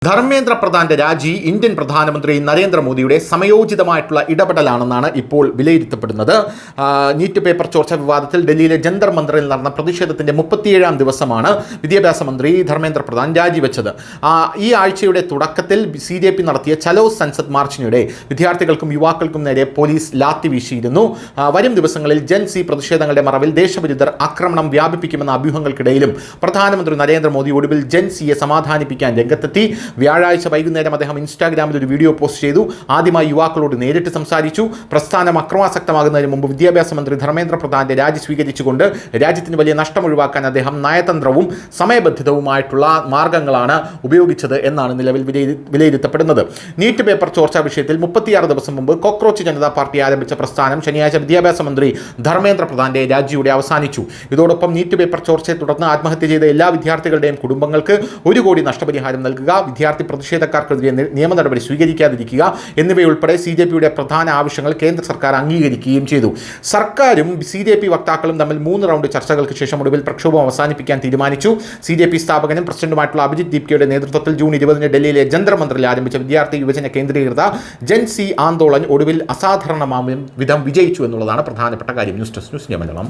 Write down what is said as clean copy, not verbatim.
ധർമ്മേന്ദ്ര പ്രധാന്റെ രാജി ഇന്ത്യൻ പ്രധാനമന്ത്രി നരേന്ദ്രമോദിയുടെ സമയോചിതമായിട്ടുള്ള ഇടപെടലാണെന്നാണ് ഇപ്പോൾ വിലയിരുത്തപ്പെടുന്നത്. നീറ്റ് പേപ്പർ ചോർച്ച വിവാദത്തിൽ ഡൽഹിയിലെ ജന്തർ മന്ദിറിൽ നടന്ന പ്രതിഷേധത്തിന്റെ 37-ാം ദിവസമാണ് വിദ്യാഭ്യാസ മന്ത്രി ധർമ്മേന്ദ്ര പ്രധാൻ രാജിവെച്ചത്. ഈ ആഴ്ചയുടെ തുടക്കത്തിൽ CJP നടത്തിയ ചലോ സൻസദ് മാർച്ചിനിടെ വിദ്യാർത്ഥികൾക്കും യുവാക്കൾക്കും നേരെ പോലീസ് ലാത്തി വീശിയിരുന്നു. വരും ദിവസങ്ങളിൽ ജൻ-സി പ്രതിഷേധങ്ങളുടെ മറവിൽ ദേശവിരുദ്ധർ ആക്രമണം വ്യാപിപ്പിക്കുമെന്ന അഭ്യൂഹങ്ങൾക്കിടയിലും പ്രധാനമന്ത്രി നരേന്ദ്രമോദി ഒടുവിൽ ജൻ-സിയെ സമാധാനിപ്പിക്കാൻ രംഗത്തെത്തി. വ്യാഴാഴ്ച വൈകുന്നേരം അദ്ദേഹം ഇൻസ്റ്റാഗ്രാമിൽ ഒരു വീഡിയോ പോസ്റ്റ് ചെയ്തു. ആദ്യമായി യുവാക്കളോട് നേരിട്ട് സംസാരിച്ചു. പ്രസ്ഥാനം അക്രമാസക്തമാകുന്നതിന് മുമ്പ് വിദ്യാഭ്യാസ മന്ത്രി ധർമ്മേന്ദ്ര പ്രധാന്റെ രാജി സ്വീകരിച്ചുകൊണ്ട് രാജ്യത്തിന് വലിയ നഷ്ടം ഒഴിവാക്കാൻ അദ്ദേഹം നയതന്ത്രവും സമയബന്ധിതവുമായിട്ടുള്ള മാർഗങ്ങളാണ് ഉപയോഗിച്ചത് എന്നാണ് നിലവിൽ വിലയിരുത്തപ്പെടുന്നത്. നീറ്റ് പേപ്പർ ചോർച്ചാ വിഷയത്തിൽ 36 ദിവസം മുമ്പ് കോക്രോച്ച് ജനതാ പാർട്ടി ആരംഭിച്ച പ്രസ്ഥാനം ശനിയാഴ്ച വിദ്യാഭ്യാസ മന്ത്രി ധർമ്മേന്ദ്ര പ്രധാന്റെ രാജിയോടെ അവസാനിച്ചു. ഇതോടൊപ്പം നീറ്റ് പേപ്പർ ചോർച്ചയെ തുടർന്ന് ആത്മഹത്യ ചെയ്ത എല്ലാ വിദ്യാർത്ഥികളുടെയും കുടുംബങ്ങൾക്ക് 1 കോടി നഷ്ടപരിഹാരം നൽകുക, വിദ്യാർത്ഥി പ്രതിഷേധക്കാർക്കെതിരെ നിയമ നടപടി സ്വീകരിക്കാതിരിക്കുക എന്നിവയുൾപ്പെടെ CJPയുടെ പ്രധാന ആവശ്യങ്ങൾ കേന്ദ്ര സർക്കാർ അംഗീകരിക്കുകയും ചെയ്തു. സർക്കാരും CJP വക്താക്കളും തമ്മിൽ 3 റൗണ്ട് ചർച്ചകൾക്ക് ശേഷം ഒടുവിൽ പ്രക്ഷോഭം അവസാനിപ്പിക്കാൻ തീരുമാനിച്ചു. CJP സ്ഥാപകനും പ്രസിഡന്റുമായിട്ടുള്ള അഭിജിത് ദീപ്കയുടെ നേതൃത്വത്തിൽ ജൂൺ 20 ഡൽഹിയിലെ ജന്തർ മന്ദിറിൽ ആരംഭിച്ച വിദ്യാർത്ഥി യുവജന കേന്ദ്രീകൃത ജൻ-സി ആന്തോളൻ ഒടുവിൽ അസാധാരണമാം വിധം വിജയിച്ചു എന്നുള്ളതാണ് പ്രധാനപ്പെട്ട കാര്യം. News desk news India Malayalam.